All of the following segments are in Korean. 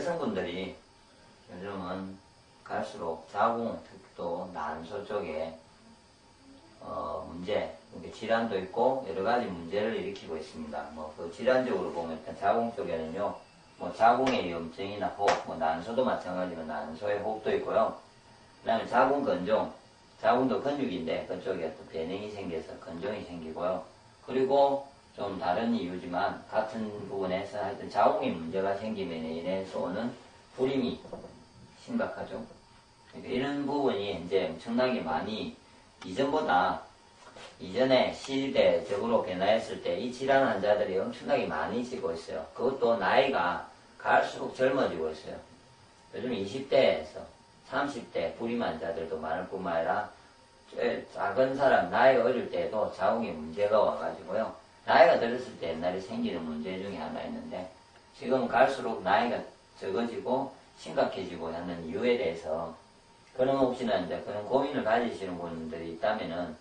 여성분들이 요즘은 갈수록 자궁, 또 난소 쪽에 문제, 질환도 있고 여러 가지 문제를 일으키고 있습니다. 그 질환적으로 보면 일단 자궁 쪽에는요, 자궁의 염증이나 호흡, 난소도 마찬가지로 난소의 호흡도 있고요. 그 다음에 자궁 건종, 자궁도 근육인데 그쪽에 어떤 변형이 생겨서 건종이 생기고요. 그리고 좀 다른 이유지만 같은 부분에서 하여튼 자궁에 문제가 생김에 인해서 오는 불임이 심각하죠. 그러니까 이런 부분이 이제 엄청나게 많이 이전에 시대적으로 변화했을 때 이 질환 환자들이 엄청나게 많이 지고 있어요. 그것도 나이가 갈수록 젊어지고 있어요. 요즘 20대에서 30대 불임 환자들도 많을 뿐만 아니라 작은 사람, 나이 어릴 때도 자궁에 문제가 와가지고요. 나이가 들었을 때 옛날에 생기는 문제 중에 하나 있는데 지금 갈수록 나이가 적어지고 심각해지고 하는 이유에 대해서 그런 혹시나 이제 그런 고민을 가지시는 분들이 있다면은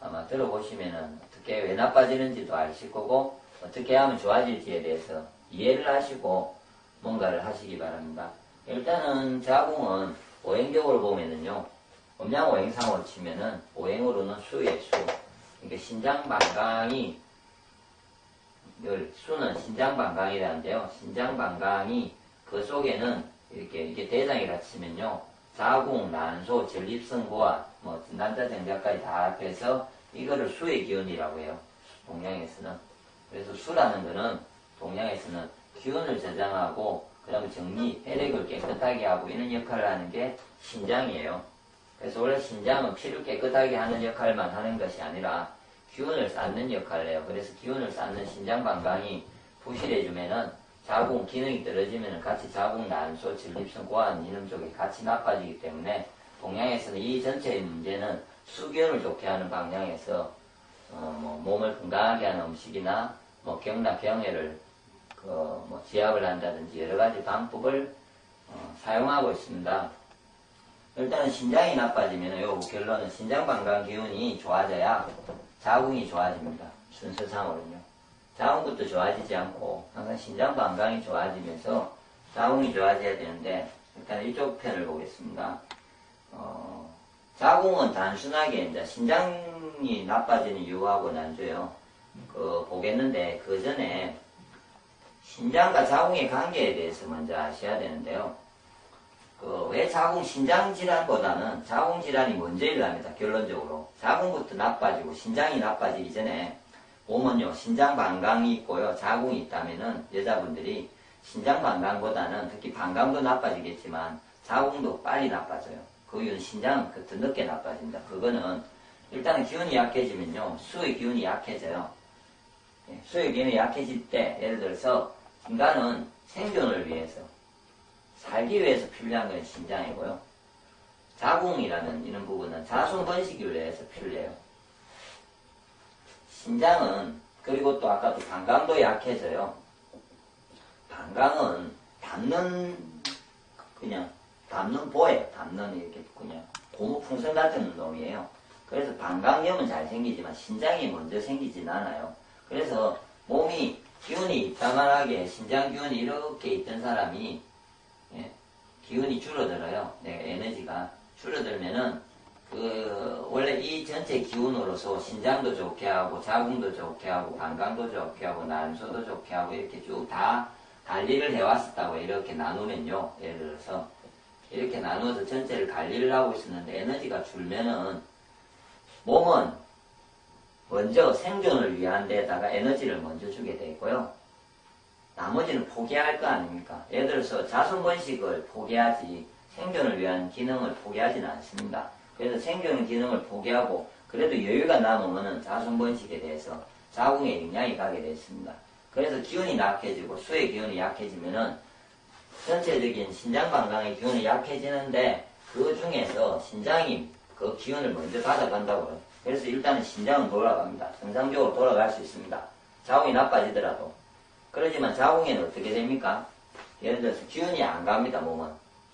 아마 들어보시면은 어떻게 왜 나빠지는지도 아실 거고 어떻게 하면 좋아질지에 대해서 이해를 하시고 뭔가를 하시기 바랍니다. 일단은 자궁은 오행적으로 보면은요, 음양오행상으로 치면은 오행으로는 수의 수. 그러니까 신장반강이 수는 신장반강이라는데요. 신장반강이 그 속에는 이렇게 대장이라 치면요, 자궁, 난소, 전립선, 고아, 남자 정자까지 다 합해서 이거를 수의 기운이라고 해요. 동양에서는. 그래서 수라는 거는 동양에서는 기운을 저장하고 그 다음에 정리, 혈액을 깨끗하게 하고 이런 역할을 하는 게 신장이에요. 그래서 원래 신장은 피를 깨끗하게 하는 역할만 하는 것이 아니라 기운을 쌓는 역할을 해요. 그래서 기운을 쌓는 신장 방광이 부실해지면은 자궁 기능이 떨어지면은 같이 자궁, 난소, 전립선, 고환 이런 쪽에 같이 나빠지기 때문에 동양에서는 이 전체의 문제는 수기운을 좋게 하는 방향에서 몸을 건강하게 하는 음식이나 경락 병해를 지압을 한다든지 여러 가지 방법을 사용하고 있습니다. 일단은 신장이 나빠지면 요 결론은 신장 방광 기운이 좋아져야 자궁이 좋아집니다. 순서상으로는요. 자궁부터 좋아지지 않고 항상 신장 방광이 좋아지면서 자궁이 좋아져야 되는데 일단 이쪽 편을 보겠습니다. 자궁은 단순하게 이제 신장이 나빠지는 이유하고 난조요. 보겠는데 그 전에 신장과 자궁의 관계에 대해서 먼저 아셔야 되는데요. 왜 신장 질환보다는 자궁 질환이 먼저 일어납니다. 결론적으로. 자궁부터 나빠지고 신장이 나빠지기 전에 몸은요, 신장 방광이 있고요, 자궁이 있다면은 여자분들이 신장 방광보다는 특히 방광도 나빠지겠지만 자궁도 빨리 나빠져요. 그 이유는 신장은 더 늦게 나빠집니다. 그거는 일단은 기운이 약해지면요, 수의 기운이 약해져요. 수의 기운이 약해질 때 예를 들어서 인간은 생존을 위해서 살기 위해서 필요한 건 신장이고요. 자궁이라는 이런 부분은 자손 번식을 위해서 필요해요. 신장은 그리고 또 아까도 방광도 약해져요. 방광은 담는 보예요. 담는 이렇게 그냥 고무풍선 같은 놈이에요. 그래서 방광염은 잘 생기지만 신장이 먼저 생기진 않아요. 그래서 몸이 기운이 있다만하게 신장 기운이 이렇게 있던 사람이 기운이 줄어들어요. 에너지가 줄어들면은 원래 이 전체 기운으로서 신장도 좋게 하고 자궁도 좋게 하고 방광도 좋게 하고 난소도 좋게 하고 이렇게 쭉 다 관리를 해왔었다고 이렇게 나누면요. 예를 들어서 이렇게 나누어서 전체를 관리를 하고 있었는데 에너지가 줄면은 몸은 먼저 생존을 위한 데다가 에너지를 먼저 주게 돼 있고요. 나머지는 포기할 거 아닙니까? 예를 들어서 자손 번식을 포기하지 생존을 위한 기능을 포기하지는 않습니다. 그래서 생존 기능을 포기하고 그래도 여유가 남으면 자손 번식에 대해서 자궁에 영향이 가게 되어 있습니다. 그래서 기운이 약해지고 수의 기운이 약해지면은 전체적인 신장 방광의 기운이 약해지는데 그 중에서 신장이 그 기운을 먼저 받아간다고요. 그래서 일단은 신장은 돌아갑니다. 정상적으로 돌아갈 수 있습니다. 자궁이 나빠지더라도. 그러지만 자궁에는 어떻게 됩니까? 예를 들어서 기운이 안 갑니다. 몸은.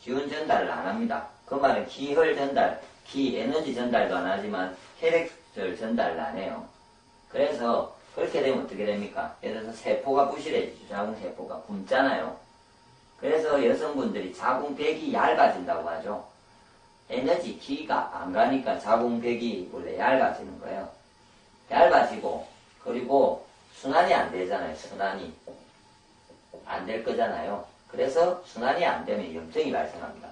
기운 전달을 안 합니다. 그 말은 기혈 전달, 에너지 전달도 안 하지만 혈액을 전달을 안 해요. 그래서 그렇게 되면 어떻게 됩니까? 예를 들어서 세포가 부실해지죠. 자궁세포가 굶잖아요. 그래서 여성분들이 자궁벽이 얇아진다고 하죠. 에너지 기가 안 가니까 자궁벽이 원래 얇아지는 거예요. 얇아지고, 그리고 순환이 안 되잖아요. 순환이 안 될 거잖아요. 그래서 순환이 안 되면 염증이 발생합니다.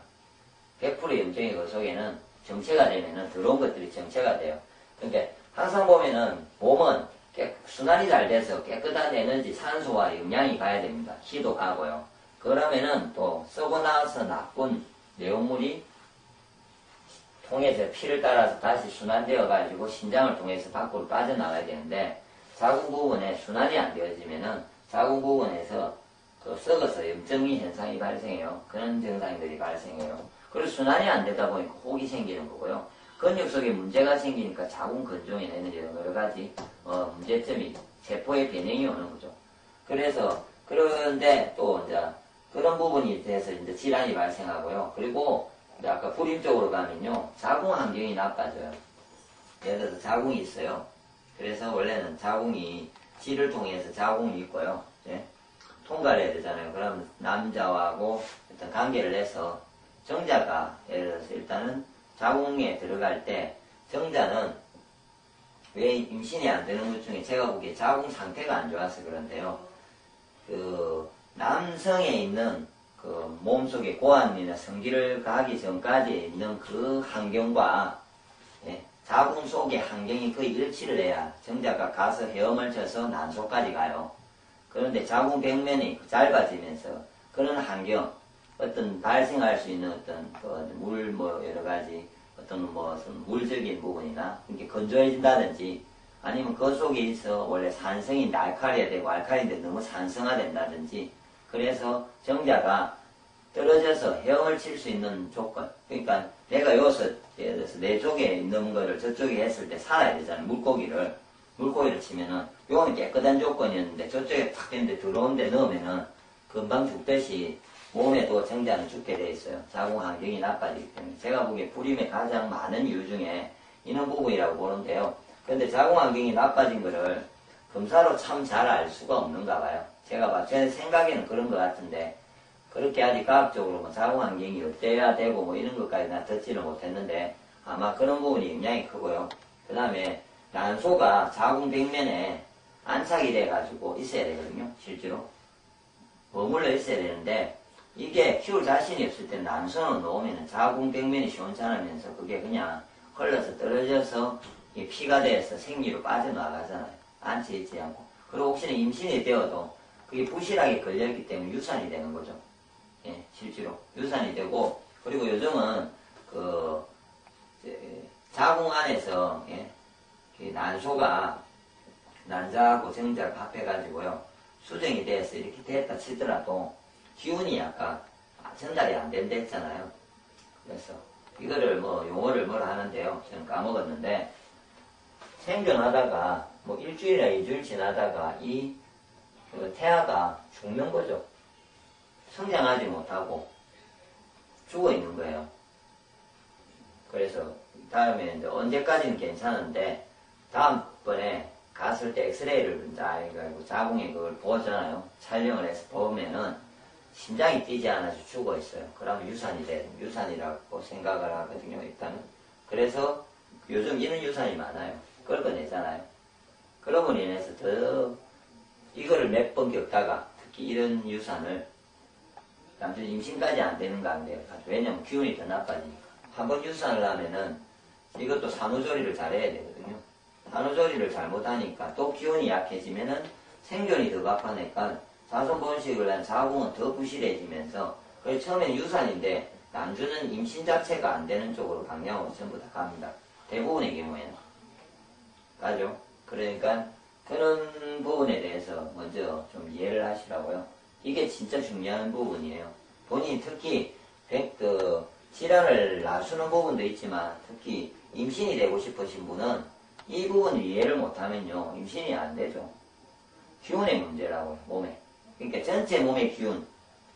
100% 염증이 그 속에는 정체가 되면은 들어온 것들이 정체가 돼요. 그러니까 항상 보면은 몸은 순환이 잘 돼서 깨끗한 에너지, 산소와 영양이 가야 됩니다. 기도 가고요. 그러면은 또 썩어 나와서 나쁜 내용물이 통해서 피를 따라서 다시 순환되어 가지고 신장을 통해서 밖으로 빠져나가야 되는데, 자궁 부분에 순환이 안 되어지면은 자궁 부분에서 그 썩어서 염증이 현상이 발생해요. 그런 증상들이 발생해요. 그리고 순환이 안 되다 보니까 혹이 생기는 거고요. 근육 속에 문제가 생기니까 자궁 건조이나 이런 여러 가지 문제점이, 세포의 변형이 오는 거죠. 그래서 그런데 또 이제 그런 부분이 돼서 이제 질환이 발생하고요. 그리고 이제 아까 불임 쪽으로 가면요, 자궁 환경이 나빠져요. 예를 들어서 자궁이 있어요. 그래서 원래는 자궁이 질을 통해서 자궁이 있고요. 예? 통과를 해야 되잖아요. 그럼 남자하고 어떤 관계를 해서 정자가 예를 들어서 일단은 자궁에 들어갈 때 정자는 왜 임신이 안 되는 것 중에 제가 보기에 자궁 상태가 안 좋아서 그런데요. 그 남성에 있는 그 몸속의 고환이나 성기를 가기 전까지 있는 그 환경과 예, 자궁 속의 환경이 거의 일치를 해야 정자가 가서 헤엄을 쳐서 난소까지 가요. 그런데 자궁 벽면이 짧아지면서 그런 환경, 어떤 발생할 수 있는 어떤 물 여러 가지 어떤 물적인 부분이나 이렇게 건조해진다든지, 아니면 그 속에 있어 원래 산성이 알칼리가 되고 알칼리인데 너무 산성화된다든지, 그래서 정자가 떨어져서 헤엄을 칠 수 있는 조건, 그러니까 내가 여기서 예를 들어서 내 쪽에 있는 거를 저쪽에 했을 때 살아야 되잖아요. 물고기를 치면은 요거는 깨끗한 조건이었는데 저쪽에 탁 했는데 들어온 데 넣으면은 금방 죽듯이 몸에도 정자는 죽게 돼 있어요. 자궁 환경이 나빠지기 때문에. 제가 보기에 불임의 가장 많은 이유 중에 이런 부분이라고 보는데요. 그런데 자궁 환경이 나빠진 거를 검사로 참 잘 알 수가 없는가 봐요. 제 생각에는 그런 것 같은데, 그렇게 아직 과학적으로 뭐 자궁 환경이 어때야 되고 뭐 이런 것까지 나 듣지는 못했는데, 아마 그런 부분이 영향이 크고요. 그 다음에 난소가 자궁 벽면에 안착이 돼가지고 있어야 되거든요. 실제로 머물러 있어야 되는데, 이게 키울 자신이 없을 때 난소는 놓으면 자궁 벽면이 시원찮으면서 그게 그냥 흘러서 떨어져서 피가 돼서 생리로 빠져나가잖아요. 앉혀있지 않고. 그리고 혹시나 임신이 되어도 그게 부실하게 걸려있기 때문에 유산이 되는 거죠. 예, 실제로 유산이 되고, 그리고 요즘은 자궁 안에서 난소가 난자하고 정자가 합해가지고요, 수정이 돼서 이렇게 됐다 치더라도 기운이 약간 전달이 안 된다 했잖아요. 그래서 이거를 용어를 뭐라 하는데요, 저는 까먹었는데, 생존하다가 일주일이나 2주일 지나다가 이 태아가 죽는 거죠. 성장하지 못하고 죽어 있는 거예요. 그래서 다음에 이제 언제까지는 괜찮은데, 다음번에 갔을 때 엑스레이를 자궁에 그걸 보잖아요. 촬영을 해서 보면은 심장이 뛰지 않아서 죽어 있어요. 그러면 유산이라고 생각을 하거든요, 일단은. 그래서 요즘 이런 유산이 많아요. 긁어내잖아요. 그러므로 인해서 이거를 몇 번 겪다가 특히 이런 유산을 남자 임신까지 안 되는 거 안 돼요. 왜냐면 기운이 더 나빠지니까. 한번 유산을 하면은 이것도 산후조리를 잘해야 되거든요. 산후조리를 잘못하니까 또 기운이 약해지면은 생존이 더 바빠니까 자손 번식을 한 자궁은 더 부실해지면서, 그래서 처음엔 유산인데 남주는 임신 자체가 안 되는 쪽으로 방향으로 전부 다 갑니다. 대부분의 경우에는. 가죠. 그러니까 그런 부분에 대해서 먼저 좀 이해를 하시라고요. 이게 진짜 중요한 부분이에요. 본인이 특히 질환을 낮추는 부분도 있지만 특히 임신이 되고 싶으신 분은 이 부분을 이해를 못하면요, 임신이 안 되죠. 기운의 문제라고요, 몸에. 그러니까 전체 몸의 기운,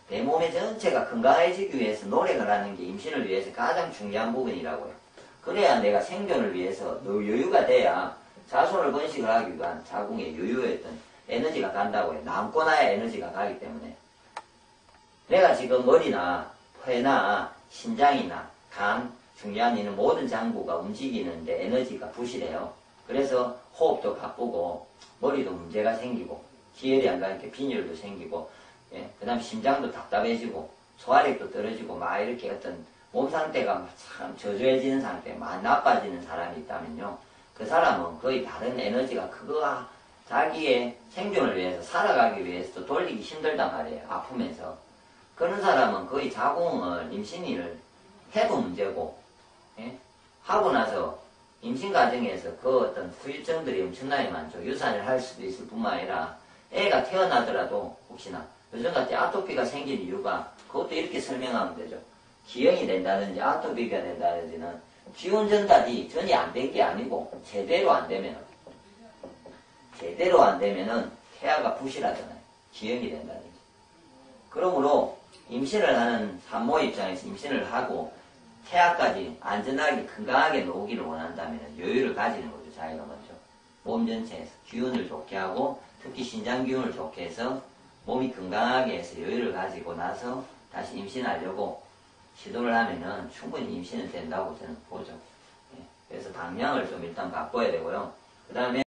내 몸의 전체가 건강해지기 위해서 노력을 하는 게 임신을 위해서 가장 중요한 부분이라고요. 그래야 내가 생존을 위해서 여유가 돼야 자손을 번식을 하기 위한 자궁의 여유였던 에너지가 간다고요. 남고 나야 에너지가 가기 때문에. 내가 지금 머리나 폐나 신장이나 간, 중요한 이는 모든 장부가 움직이는데 에너지가 부실해요. 그래서 호흡도 가쁘고 머리도 문제가 생기고 기혈이 안 가니까 빈혈도 생기고 그 다음 심장도 답답해지고 소화력도 떨어지고 막 이렇게 어떤 몸 상태가 참 저조해지는 상태, 막 나빠지는 사람이 있다면요. 그 사람은 거의 다른 에너지가 그거 자기의 생존을 위해서 살아가기 위해서도 돌리기 힘들단 말이에요. 아프면서. 그런 사람은 거의 자궁을 임신을 해도 문제고 하고 나서 임신 과정에서 그 어떤 후유증들이 엄청나게 많죠. 유산을 할 수도 있을 뿐만 아니라 애가 태어나더라도 혹시나 요즘같이 아토피가 생긴 이유가 그것도 이렇게 설명하면 되죠. 기형이 된다든지 아토피가 된다든지는 기운 전달이 전이 안 된 게 아니고 제대로 안 되면은 태아가 부실하잖아요. 기형이 된다든지. 그러므로 임신을 하는 산모 입장에서 임신을 하고 태아까지 안전하게 건강하게 놓기를 원한다면 여유를 가지는 거죠. 자기가 먼저 몸 전체에서 기운을 좋게 하고 특히 신장 기운을 좋게 해서 몸이 건강하게 해서 여유를 가지고 나서 다시 임신하려고 시도를 하면은 충분히 임신은 된다고 저는 보죠. 그래서 방향을 좀 일단 바꿔야 되고요. 그 다음에